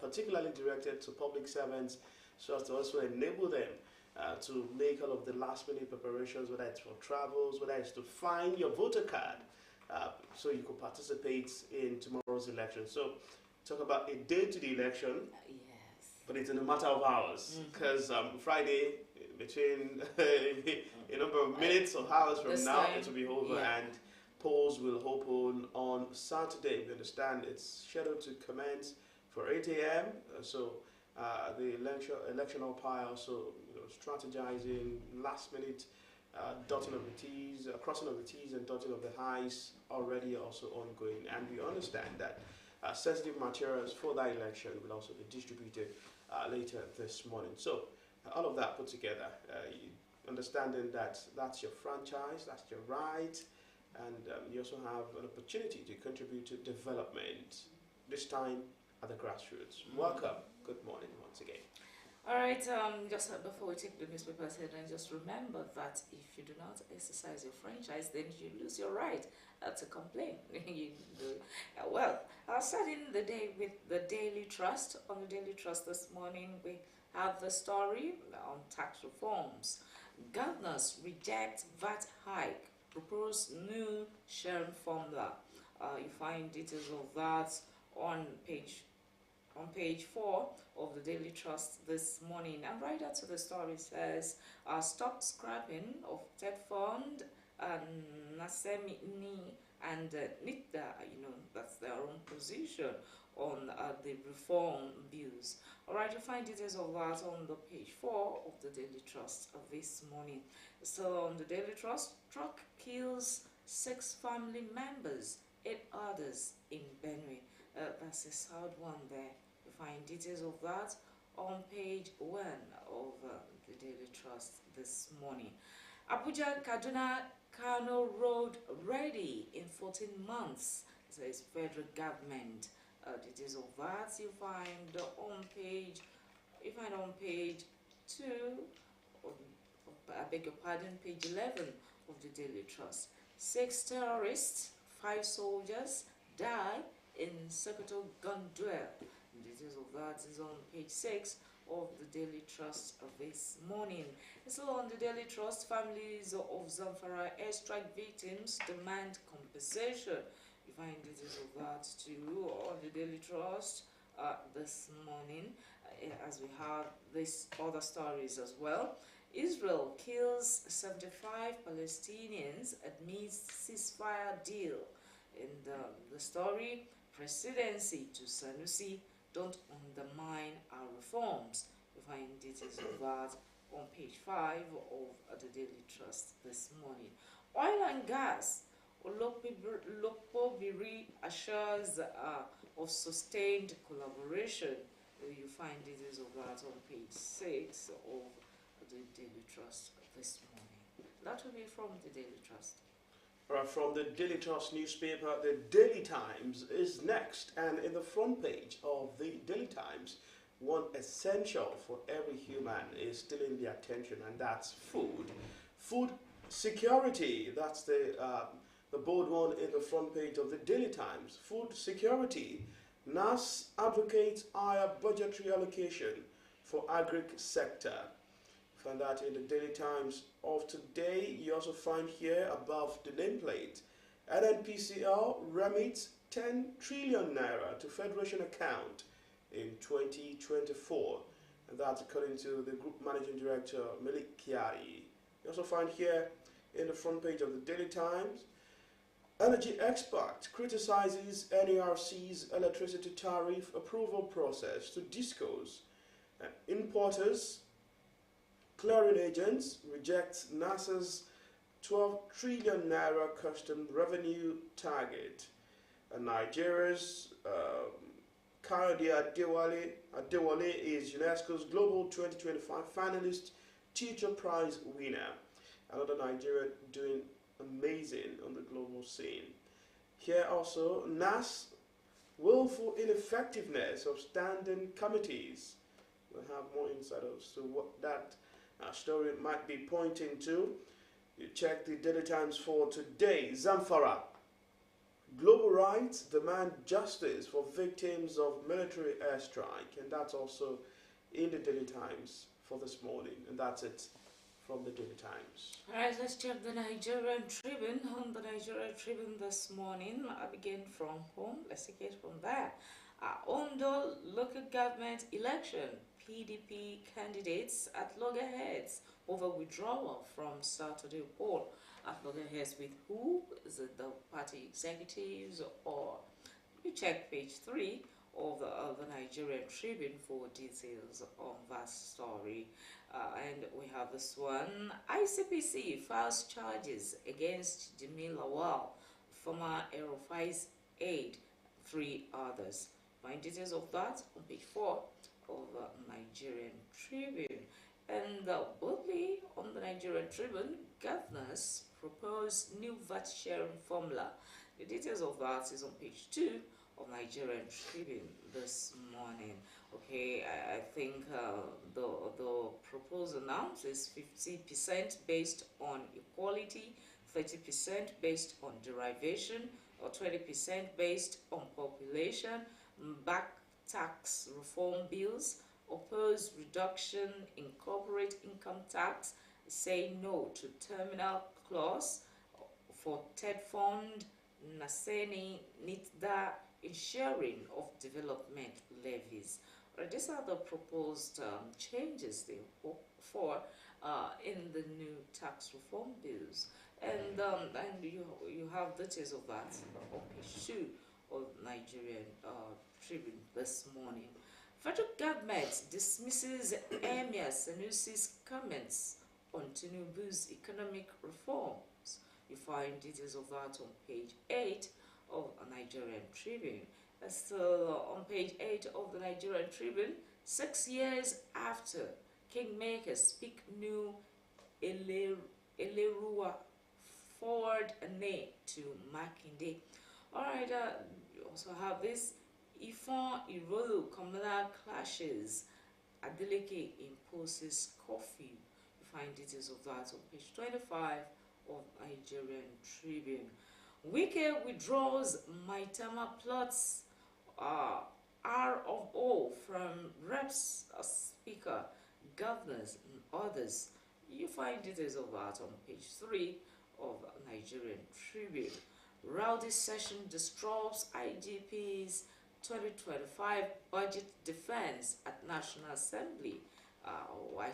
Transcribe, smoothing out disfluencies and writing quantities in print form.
particularly directed to public servants, so as to also enable them to make all of the last-minute preparations, whether it's for travels, whether it's to find your voter card, so you could participate in tomorrow's election. So, talk about a day to the election, Yes. but it's in a matter of hours, because Friday, between a number of minutes or hours from This now, time, it will be over, yeah. and polls will open on Saturday. We understand it's scheduled to commence for 8 a.m. So the election umpire also strategizing last minute dotting of the T's, crossing of the T's and dotting of the I's already also ongoing. And we understand that sensitive materials for that election will also be distributed later this morning. So all of that put together, understanding that that's your franchise, that's your right, and you also have an opportunity to contribute to development, this time at the grassroots. Welcome. Good morning once again. All right, just before we take the newspapers headline, just remember that if you do not exercise your franchise, then you lose your right to complain. Well, starting the day with the Daily Trust. On the Daily Trust this morning, we have the story on tax reforms. Governors reject VAT hike, propose new sharing formula. You find details of that on page 4 of the Daily Trust this morning. And right after the story says, stop scrapping of TED Fund, Nasemini and NITA, that's their own position on the reform bills. All right, you find details of that on the page 4 of the Daily Trust this morning. So on the Daily Trust, truck kills 6 family members, 8 others in Benue. That's a sad one there. You find details of that on page 1 of the Daily Trust this morning. Abuja Kaduna Kano Road ready in 14 months, says federal government. Details of that you find on page 2, I beg your pardon, page 11 of the Daily Trust. 6 terrorists, 5 soldiers die in Sokoto gun duel. Details of that is on page 6 of the Daily Trust this morning. So on the Daily Trust, families of Zamfara airstrike victims demand compensation. You find details of that too on the Daily Trust this morning, as we have these other stories as well. Israel kills 75 Palestinians amidst ceasefire deal. In the story, presidency to Sanusi, don't undermine our reforms. You find details of that on page 5 of the Daily Trust this morning. Oil and gas, Olopobiri assures of sustained collaboration. You find details of that on page 6 of the Daily Trust this morning. That will be from the Daily Trust. From the Daily Trust newspaper, the Daily Times is next, and in the front page of the Daily Times, one essential for every human is stealing the attention, and that's food. Food security, that's the bold one in the front page of the Daily Times. Food security. NAS advocates higher budgetary allocation for agric sector. Find that in the Daily Times of today. You also find here above the nameplate, NNPCL remits 10 trillion naira to Federation account in 2024. And that's according to the Group Managing Director, Malik Kiari. You also find here in the front page of the Daily Times, energy expert criticizes NERC's electricity tariff approval process to discos. Importers, clearing agents reject NASA's 12 trillion naira custom revenue target. And Nigeria's Kayode Adewale is UNESCO's Global 2025 finalist teacher prize winner. Another Nigeria doing amazing on the global scene. Here also, NAS willful ineffectiveness of standing committees. We'll have more insight as to what that story might be pointing to. You check the Daily Times for today. Zamfara, Global rights demand justice for victims of military airstrike, and that's also in the Daily Times for this morning, and that's it from the Daily Times. Alright, let's check the Nigerian Tribune. On the Nigerian Tribune this morning, I begin from home. Let's take it from there. Ondo local government election, PDP candidates at loggerheads over withdrawal from Saturday poll. At loggerheads with who? Is it the party executives or? You check page 3 of the Nigerian Tribune for details on that story. And we have this one. ICPC files charges against Jamil Lawal, former Aerofice aide, 3 others. Find details of that on page 4 of the Nigerian Tribune. And boldly on the Nigerian Tribune, governors propose new VAT sharing formula. The details of that is on page 2 of Nigerian Tribune this morning. Okay, I think the proposal now is 50% based on equality, 30% based on derivation, or 20% based on population. Back tax reform bills, oppose reduction in corporate income tax, say no to terminal clause for TED fund, Naseni NITDA ensuring of development levies. These are the proposed changes they hope for in the new tax reform bills, and you have details of that on page 2 of Nigerian Tribune this morning. Federal government dismisses Emir Sanusi's comments on Tinubu's economic reforms. You find details of that on page 8 of a Nigerian Tribune. Still on page 8 of the Nigerian Tribune, 6 years after Kingmakers speak new Eleruwa forward a name to Makinde. Alright, you also have this. Ifon Irolu communal clashes. Adeleke imposes curfew. You find details of that on page 25 of Nigerian Tribune. Wike withdraws Maitama plots R of O from reps, speaker, governors, and others. You find details of that on page 3 of Nigerian Tribune. Rowdy session disrupts IGP's 2025 budget defense at National Assembly. Why